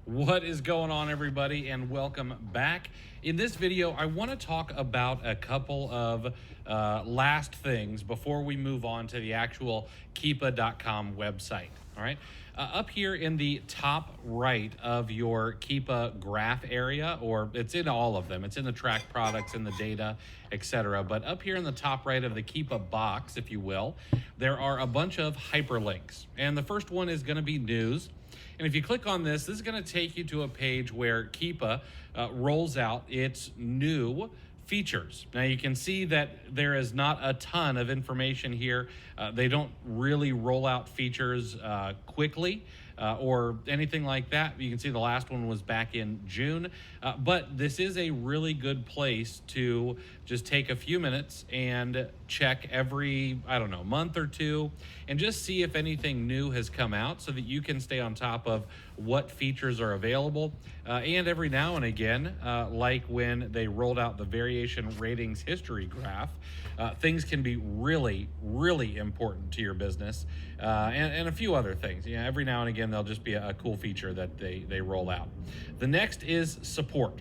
What is going on, everybody, and welcome back. In this video, I want to talk about a couple of last things before we move on to the actual keepa.com website. All right. Up here in the top right of your Keepa graph area, or it's in all of them, it's in the track products, in the data, etc. But up here in the top right of the Keepa box, if you will, there are a bunch of hyperlinks. And the first one is going to be news. And if you click on this is going to take you to a page where Keepa rolls out its new features. Now you can see that there is not a ton of information here. They don't really roll out features quickly or anything like that. You can see the last one was back in June, but this is a really good place to just take a few minutes and check every, I don't know, month or two and just see if anything new has come out so that you can stay on top of what features are available. And every now and again, like when they rolled out the variation ratings history graph, things can be really, really important to your business, and a few other things. Yeah, every now and again, there'll just be a cool feature that they roll out. The next is support.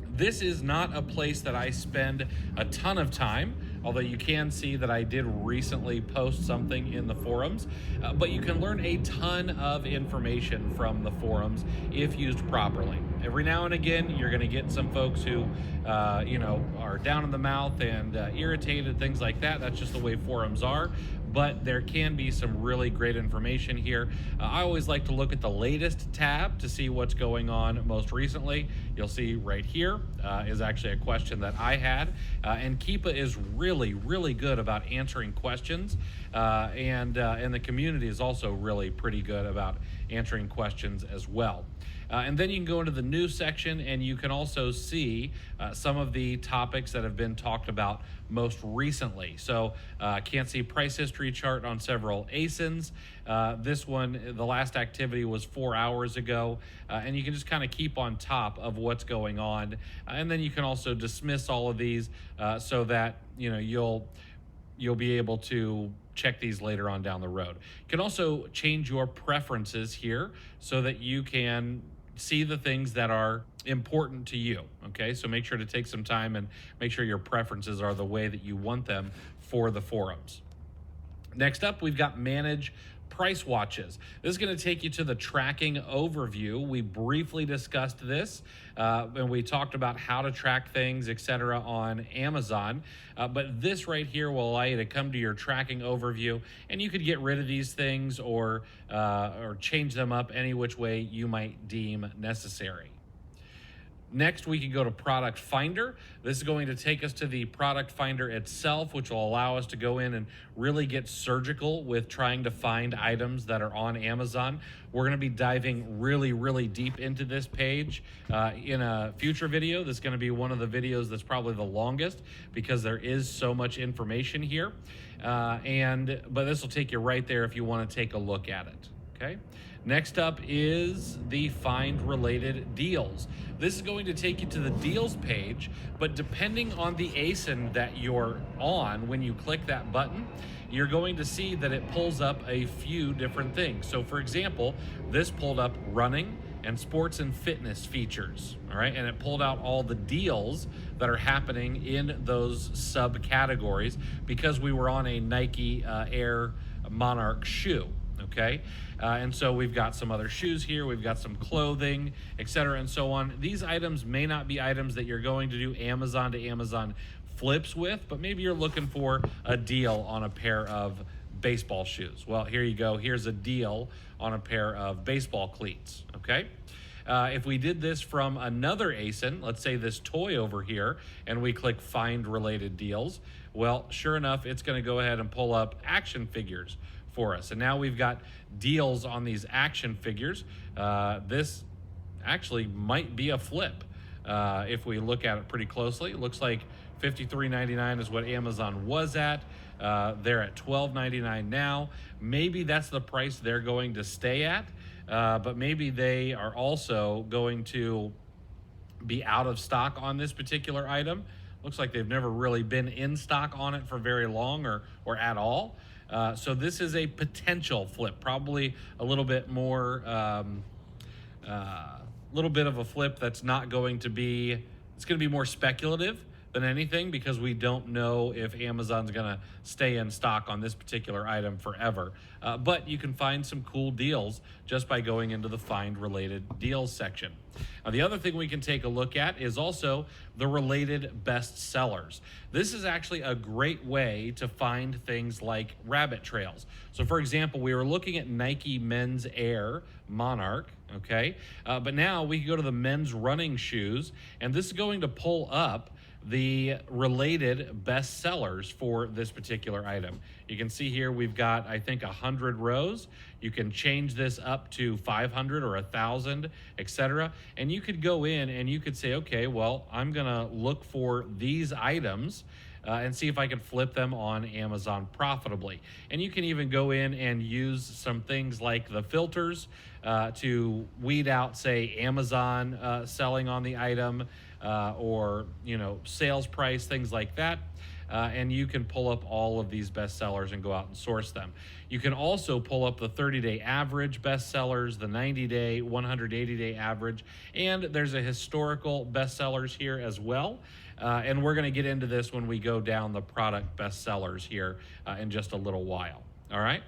This is not a place that I spend a ton of time, although you can see that I did recently post something in the forums, but you can learn a ton of information from the forums if used properly. Every now and again, you're going to get some folks who, are down in the mouth and irritated, things like that. That's just the way forums are. But there can be some really great information here. I always like to look at the latest tab to see what's going on most recently. You'll see right here is actually a question that I had. And Keepa is really, really good about answering questions. And the community is also really pretty good about answering questions as well. And then you can go into the news section and you can also see some of the topics that have been talked about most recently. So can't see price history chart on several ASINs. This one, the last activity was 4 hours ago, and you can just kind of keep on top of what's going on. And then you can also dismiss all of these so that you'll be able to check these later on down the road. You can also change your preferences here so that you can see the things that are important to you. Okay, so make sure to take some time and make sure your preferences are the way that you want them for the forums. Next up, we've got manage price watches. This is going to take you to the tracking overview. We briefly discussed this and we talked about how to track things, etc. on Amazon. But this right here will allow you to come to your tracking overview, and you could get rid of these things or change them up any which way you might deem necessary. Next, we can go to Product Finder. This is going to take us to the Product Finder itself, which will allow us to go in and really get surgical with trying to find items that are on Amazon. We're going to be diving really, really deep into this page in a future video. This is going to be one of the videos that's probably the longest because there is so much information here. But this will take you right there if you want to take a look at it. Okay. Next up is the find related deals. This is going to take you to the deals page, but depending on the ASIN that you're on, when you click that button, you're going to see that it pulls up a few different things. So for example, this pulled up running and sports and fitness features, all right? And it pulled out all the deals that are happening in those subcategories because we were on a Nike Air Monarch shoe. Okay, and so we've got some other shoes here, we've got some clothing, etc. and so on. These items may not be items that you're going to do Amazon to Amazon flips with, but maybe you're looking for a deal on a pair of baseball shoes. Well, here you go. Here's a deal on a pair of baseball cleats. Okay. If we did this from another ASIN, let's say this toy over here, and we click find related deals, well, sure enough, it's going to go ahead and pull up action figures for us. And now we've got deals on these action figures. This actually might be a flip. If we look at it pretty closely, it looks like $53.99 is what Amazon was at. They're at $12.99 now. Maybe that's the price they're going to stay at, but maybe they are also going to be out of stock on this particular item. Looks like they've never really been in stock on it for very long or at all. So this is a potential flip, probably a little bit more little bit of a flip that's not going to be, it's going to be more speculative than anything, because we don't know if Amazon's going to stay in stock on this particular item forever. But you can find some cool deals just by going into the find related deals section. Now, the other thing we can take a look at is also the related best sellers. This is actually a great way to find things like rabbit trails. So for example, we were looking at Nike Men's Air Monarch, okay? But now we can go to the men's running shoes, and this is going to pull up the related best sellers for this particular item. You can see here we've got, I think, 100 rows. You can change this up to 500 or 1,000, etc. And you could go in and you could say, okay, well, I'm gonna look for these items and see if I can flip them on Amazon profitably. And you can even go in and use some things like the filters to weed out, say, Amazon selling on the item, or sales price, things like that. And you can pull up all of these bestsellers and go out and source them. You can also pull up the 30-day average bestsellers, the 90-day, 180-day average, and there's a historical bestsellers here as well. And we're going to get into this when we go down the product bestsellers here in just a little while. All right.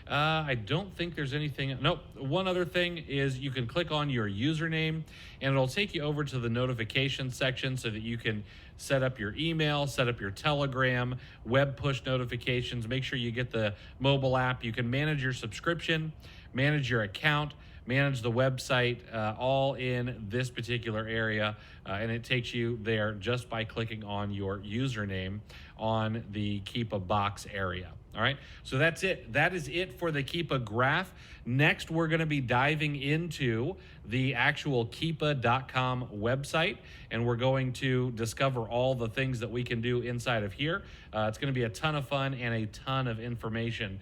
I don't think there's anything. Nope. One other thing is you can click on your username and it'll take you over to the notification section so that you can set up your email, set up your Telegram, web push notifications, make sure you get the mobile app. You can manage your subscription, manage your account, manage the website, all in this particular area. And it takes you there just by clicking on your username on the Keepa box area. All right, so that's it. That is it for the Keepa graph. Next, we're going to be diving into the actual keepa.com website, and we're going to discover all the things that we can do inside of here. It's going to be a ton of fun and a ton of information,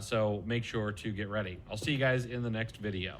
so make sure to get ready. I'll see you guys in the next video.